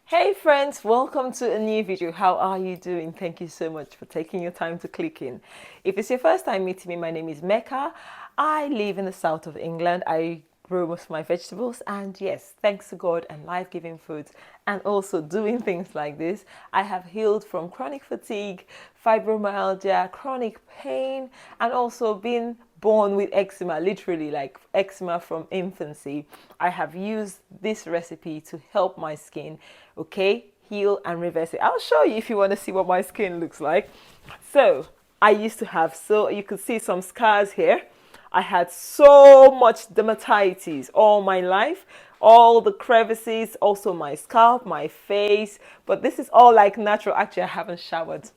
Hey friends, welcome to a new video. How are you doing? Thank you so much for taking your time to click in. If it's your first time meeting me, my name is Mecca. I live in the south of England. I grow most of my vegetables, and yes, thanks to God and life-giving foods and also doing things like this, I have healed from chronic fatigue, fibromyalgia, chronic pain, and also been born with eczema, literally like eczema from infancy. I have used this recipe to help my skin, okay, heal and reverse it. I'll show you if you want to see what my skin looks like. So I used to have, so you can see some scars here. I had so much dermatitis all my life, all the crevices, also my scalp, my face, but this is all like natural. Actually, I haven't showered.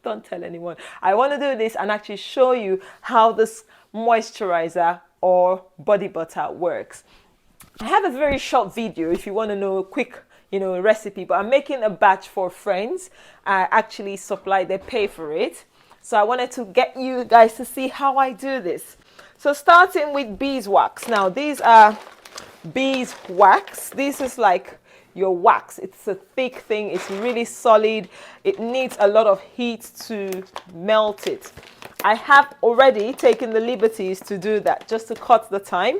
Don't tell anyone. I want to do this and actually show you how this moisturizer or body butter works. I have a very short video if you want to know a quick, recipe, but I'm making a batch for friends. I actually supply, they pay for it. So I wanted to get you guys to see how I do this. So starting with beeswax. Now these are beeswax. This is like your wax. It's a thick thing. It's really solid. It needs a lot of heat to melt it. I have already taken the liberties to do that just to cut the time.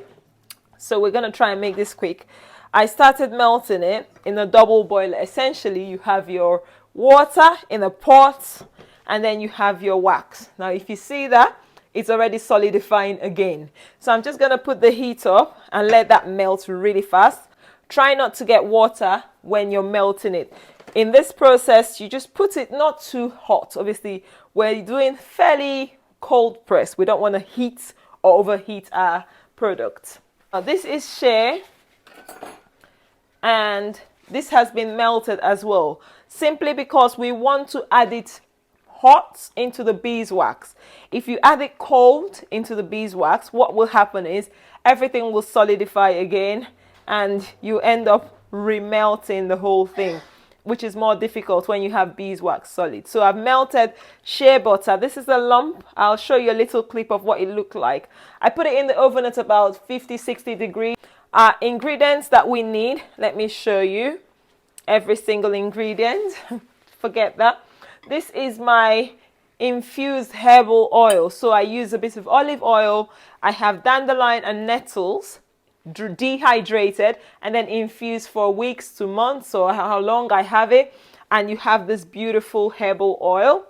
So we're going to try and make this quick. I started melting it in a double boiler. Essentially, you have your water in a pot and then you have your wax. Now, if you see that, it's already solidifying again. So I'm just going to put the heat up and let that melt really fast. Try not to get water when you're melting it. In this process, you just put it not too hot. Obviously, we're doing fairly cold press. We don't want to heat or overheat our product. Now, this is shea, and this has been melted as well, simply because we want to add it hot into the beeswax. If you add it cold into the beeswax, what will happen is everything will solidify again and you end up remelting the whole thing, which is more difficult when you have beeswax solid. So I've melted shea butter. This is a lump. I'll show you a little clip of what it looked like. I put it in the oven at about 50-60 degrees. Ingredients that we need, let me show you every single ingredient. Forget that. This is my infused herbal oil. So I use a bit of olive oil. I have dandelion and nettles dehydrated and then infused for weeks to months, or how long I have it. And you have this beautiful herbal oil.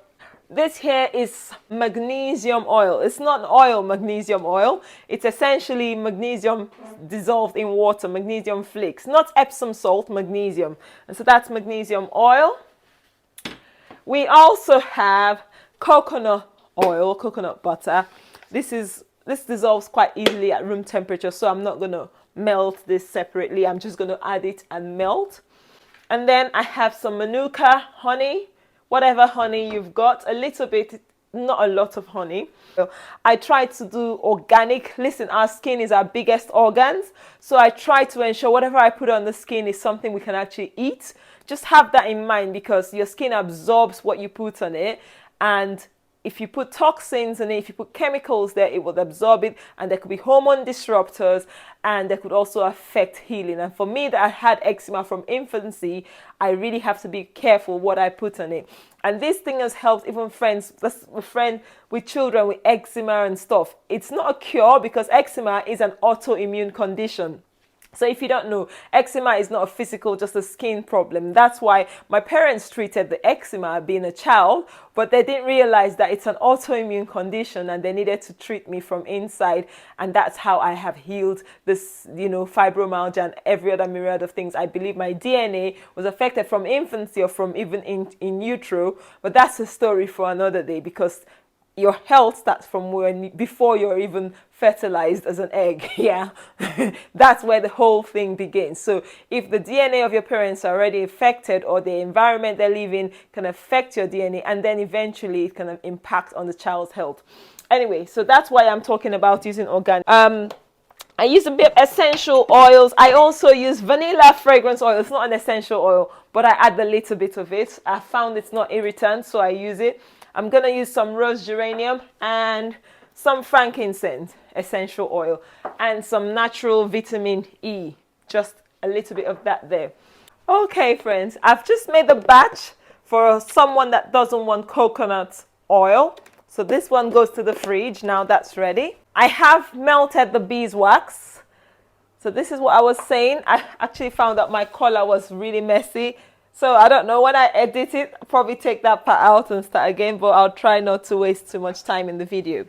This here is magnesium oil. It's not oil, magnesium oil. It's essentially magnesium dissolved in water, magnesium flakes, not Epsom salt, magnesium. And so that's magnesium oil. We also have coconut oil, coconut butter. This dissolves quite easily at room temperature, so I'm not going to melt this separately. I'm just going to add it and melt. And then I have some Manuka honey, whatever honey you've got, a little bit, not a lot of honey. I try to do organic. Listen, our skin is our biggest organs, so I try to ensure whatever I put on the skin is something we can actually eat. Just have that in mind, because your skin absorbs what you put on it, and if you put toxins in it, if you put chemicals there, it will absorb it, and there could be hormone disruptors, and they could also affect healing. And for me, that I had eczema from infancy, I really have to be careful what I put on it. And this thing has helped even friends, a friend with children with eczema and stuff. It's not a cure, because eczema is an autoimmune condition. So if you don't know, eczema is not a physical, just a skin problem. That's why my parents treated the eczema being a child, but they didn't realize that it's an autoimmune condition and they needed to treat me from inside. And that's how I have healed this, fibromyalgia and every other myriad of things. I believe my DNA was affected from infancy or from even in utero, but that's a story for another day, because your health starts from before you're even fertilized as an egg. Yeah, that's where the whole thing begins. So if the DNA of your parents are already affected, or the environment they live in can affect your DNA, and then eventually it can impact on the child's health. Anyway, so that's why I'm talking about using organic. I use a bit of essential oils. I also use vanilla fragrance oil. It's not an essential oil, but I add a little bit of it. I found it's not irritant, so I use it. I'm going to use some rose geranium and some frankincense essential oil and some natural vitamin E. Just a little bit of that there. Okay, friends, I've just made a batch for someone that doesn't want coconut oil. So this one goes to the fridge. Now that's ready. I have melted the beeswax. So this is what I was saying. I actually found out my color was really messy. So I don't know, when I edit it, I'll probably take that part out and start again, but I'll try not to waste too much time in the video.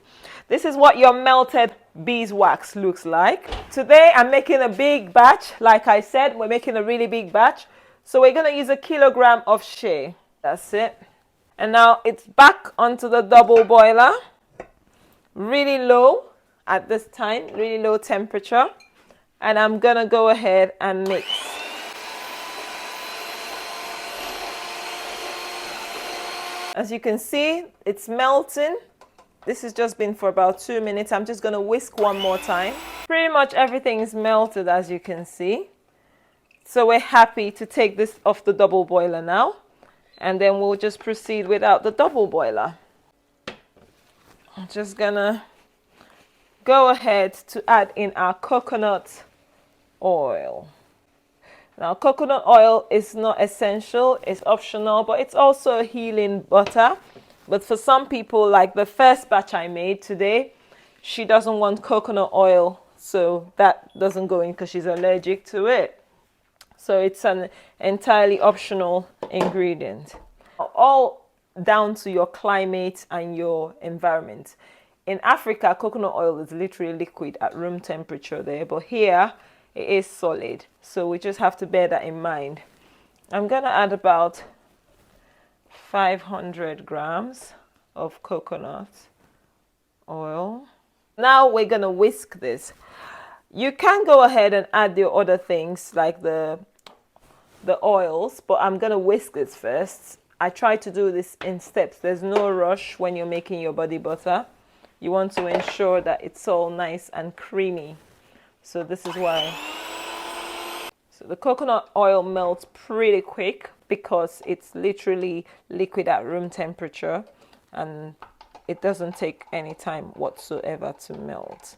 This is what your melted beeswax looks like. Today I'm making a big batch. Like I said, we're making a really big batch. So we're going to use 1 kilogram of shea. That's it. And now it's back onto the double boiler. Really low at this time, really low temperature. And I'm going to go ahead and mix. As you can see, it's melting. This has just been for about 2 minutes. I'm just going to whisk one more time. Pretty much everything is melted, as you can see. So we're happy to take this off the double boiler now. And then we'll just proceed without the double boiler. I'm just going to go ahead to add in our coconut oil. Now, coconut oil is not essential, it's optional, but it's also a healing butter. But for some people, like the first batch I made today, she doesn't want coconut oil, so that doesn't go in because she's allergic to it. So it's an entirely optional ingredient. All down to your climate and your environment. In Africa, coconut oil is literally liquid at room temperature there, but here, it is solid, so we just have to bear that in mind. I'm gonna add about 500 grams of coconut oil. Now we're gonna whisk this. You can go ahead and add the other things like the oils, but I'm gonna whisk this first. I try to do this in steps. There's no rush when you're making your body butter. You want to ensure that it's all nice and creamy. So this is why. So the coconut oil melts pretty quick because it's literally liquid at room temperature and it doesn't take any time whatsoever to melt.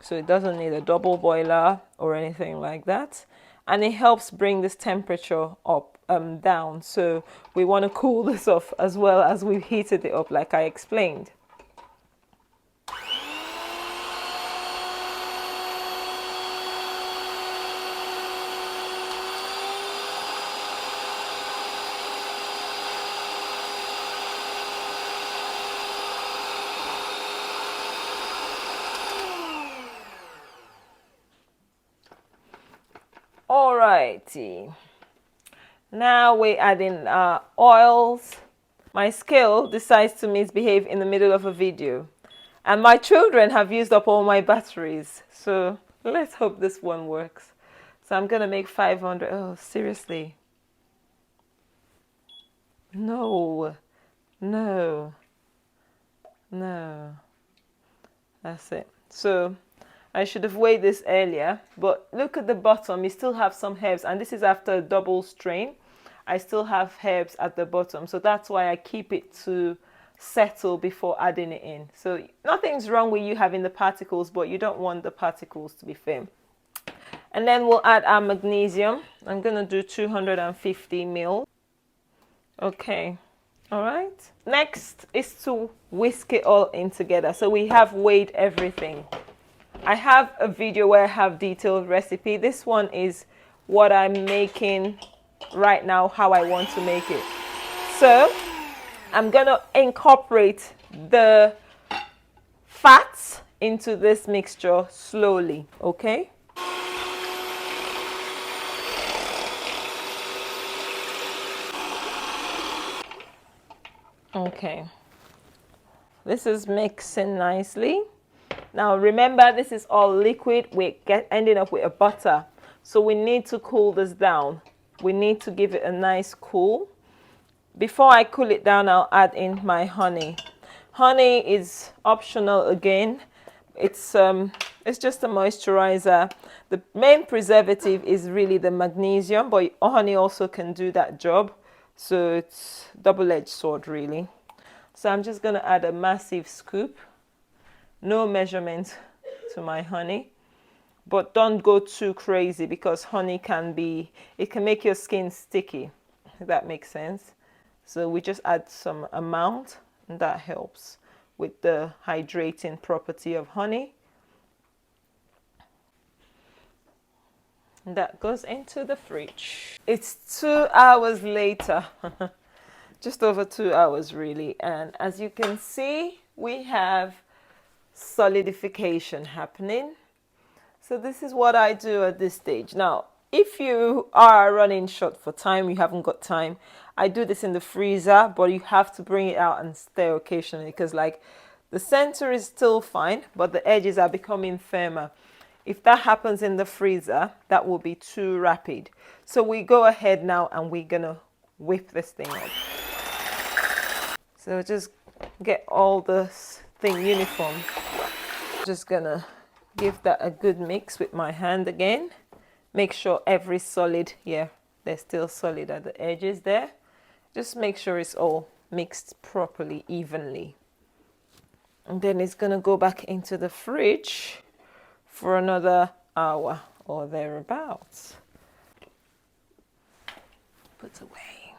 So it doesn't need a double boiler or anything like that. And it helps bring this temperature up, down. So we want to cool this off as well as we've heated it up like I explained. Alrighty, now we're adding oils. My scale decides to misbehave in the middle of a video and my children have used up all my batteries, so let's hope this one works. So I'm gonna make 500. Oh, seriously? No, no, no. That's it. So I should have weighed this earlier, but look at the bottom. You still have some herbs, and this is after a double strain. I still have herbs at the bottom, so that's why I keep it to settle before adding it in. So nothing's wrong with you having the particles, but you don't want the particles to be firm. And then we'll add our magnesium. I'm gonna do 250 ml. Okay. All right. Next is to whisk it all in together. So we have weighed everything. I have a video where I have detailed recipe. This one is what I'm making right now, how I want to make it. So I'm gonna incorporate the fats into this mixture slowly, okay? Okay, this is mixing nicely. Now remember, this is all liquid. We're ending up with a butter, so we need to cool this down. We need to give it a nice cool. Before I cool it down, I'll add in my honey. Honey is optional again. It's just a moisturizer. The main preservative is really the magnesium, but honey also can do that job. So it's double-edged sword really. So I'm just going to add a massive scoop. No measurement to my honey. but don't go too crazy because honey can be, it can make your skin sticky, if that makes sense. So we just add some amount, and that helps with the hydrating property of honey. And that goes into the fridge. It's 2 hours later, just over 2 hours really. And as you can see, we have solidification happening. So this is what I do at this stage. Now, if you are running short for time, you haven't got time, I do this in the freezer, but you have to bring it out and stir occasionally because like the center is still fine, but the edges are becoming firmer. If that happens in the freezer, that will be too rapid. So we go ahead now and we're gonna whip this thing up. So just get all this thing uniform. Just gonna give that a good mix with my hand again. Make sure every solid, yeah, they're still solid at the edges there. Just make sure it's all mixed properly, evenly. And then it's gonna go back into the fridge for another hour or thereabouts. Put away.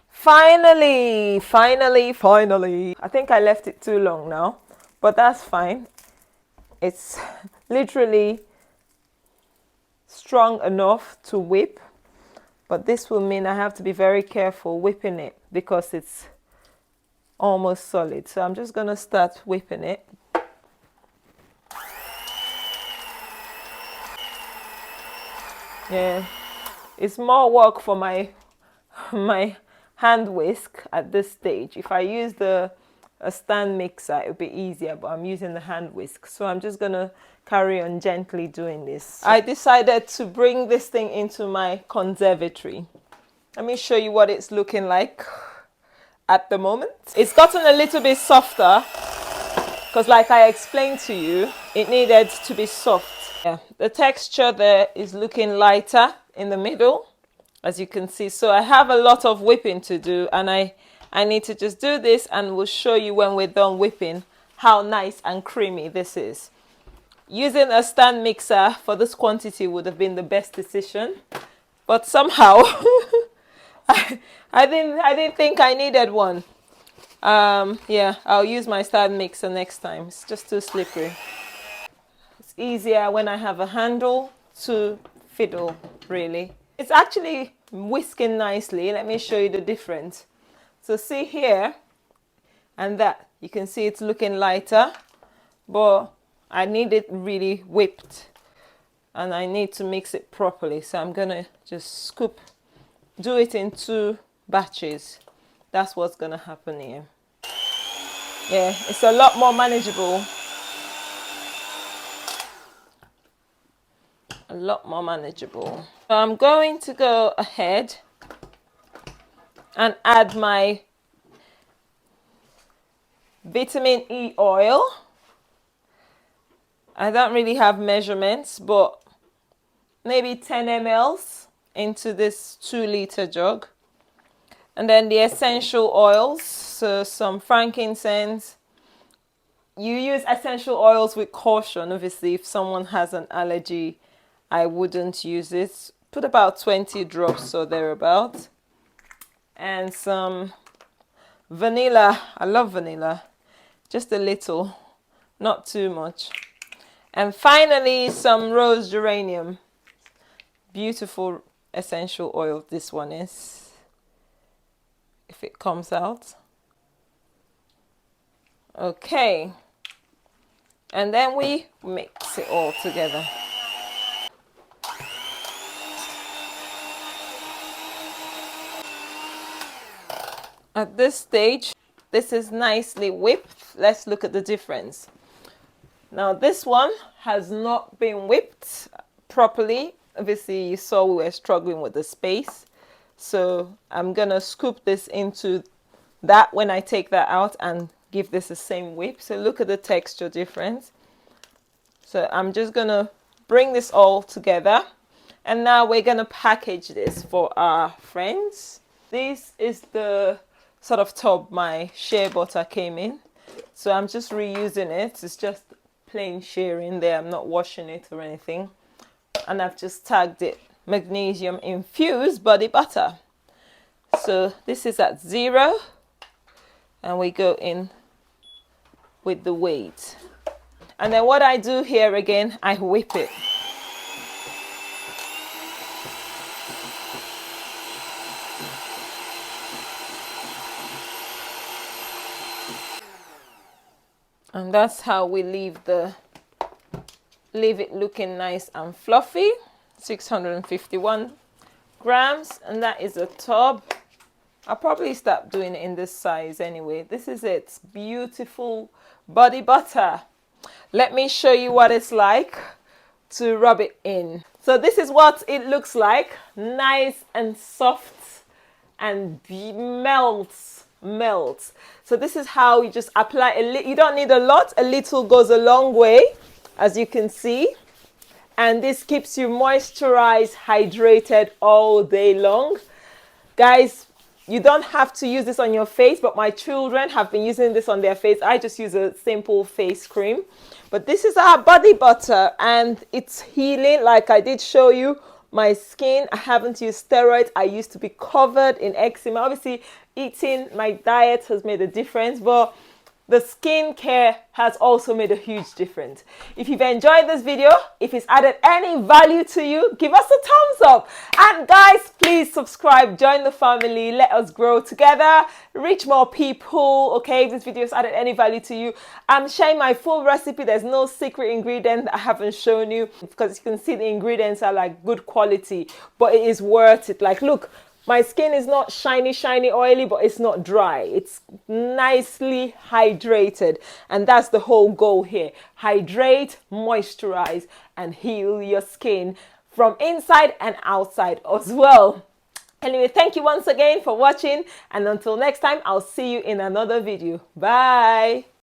Finally. I think I left it too long now, but that's fine. It's literally strong enough to whip, but this will mean I have to be very careful whipping it because it's almost solid. So I'm just going to start whipping it. Yeah, it's more work for my hand whisk at this stage. If I use a stand mixer, it would be easier, but I'm using the hand whisk. So I'm just gonna carry on gently doing this. I decided to bring this thing into my conservatory. Let me show you what it's looking like at the moment. It's gotten a little bit softer because like I explained to you, it needed to be soft. Yeah, the texture there is looking lighter in the middle, as you can see. So I have a lot of whipping to do, and I need to just do this, and we'll show you when we're done whipping how nice and creamy this is. Using a stand mixer for this quantity would have been the best decision, but somehow I didn't think I needed one. Yeah, I'll use my stand mixer next time. It's just too slippery. It's easier when I have a handle to fiddle, really. It's actually whisking nicely. Let me show you the difference. So see here and that, you can see it's looking lighter, but I need it really whipped and I need to mix it properly. So I'm gonna just scoop, do it in 2 batches. That's what's gonna happen here. Yeah, it's a lot more manageable. A lot more manageable. So I'm going to go ahead and add my vitamin E oil. I don't really have measurements, but maybe 10 ml into this 2-liter jug. And then the essential oils, so some frankincense. You use essential oils with caution. Obviously, if someone has an allergy, I wouldn't use it. Put about 20 drops or thereabout. And some vanilla. I love vanilla. Just a little, not too much. And finally, some rose geranium. Beautiful essential oil this one is, if it comes out. Okay. And then we mix it all together. At this stage, this is nicely whipped. Let's look at the difference. Now this one has not been whipped properly. Obviously you saw we were struggling with the space. So I'm gonna scoop this into that when I take that out and give this the same whip. So look at the texture difference. So I'm just gonna bring this all together. And now we're gonna package this for our friends. This is the sort of tub my shea butter came in, so I'm just reusing it. It's just plain shea in there. I'm not washing it or anything. And I've just tagged it magnesium infused body butter. So this is at 0, and we go in with the weight. And then what I do here again, I whip it. And that's how we leave it looking nice and fluffy. 651 grams, and that is a tub. I'll probably stop doing it in this size anyway. This is it. Beautiful body butter. Let me show you what it's like to rub it in. So this is what it looks like. Nice and soft and melts. So this is how you just apply a little. You don't need a lot. A little goes a long way, as you can see. And this keeps you moisturized, hydrated all day long. Guys, you don't have to use this on your face, but my children have been using this on their face. I just use a simple face cream. But this is our body butter, and it's healing. Like I did show you, my skin, I haven't used steroids. I used to be covered in eczema. Obviously, eating my diet has made a difference, but the skincare has also made a huge difference. If you've enjoyed this video, if it's added any value to you, give us a thumbs up. And guys, please subscribe, join the family, let us grow together, reach more people. Okay, if this video has added any value to you, I'm sharing my full recipe. There's no secret ingredient that I haven't shown you, because you can see the ingredients are like good quality, but it is worth it. Like, look, my skin is not shiny, oily, but it's not dry. It's nicely hydrated. And that's the whole goal here. Hydrate, moisturize, and heal your skin from inside and outside as well. Anyway, thank you once again for watching. And until next time, I'll see you in another video. Bye.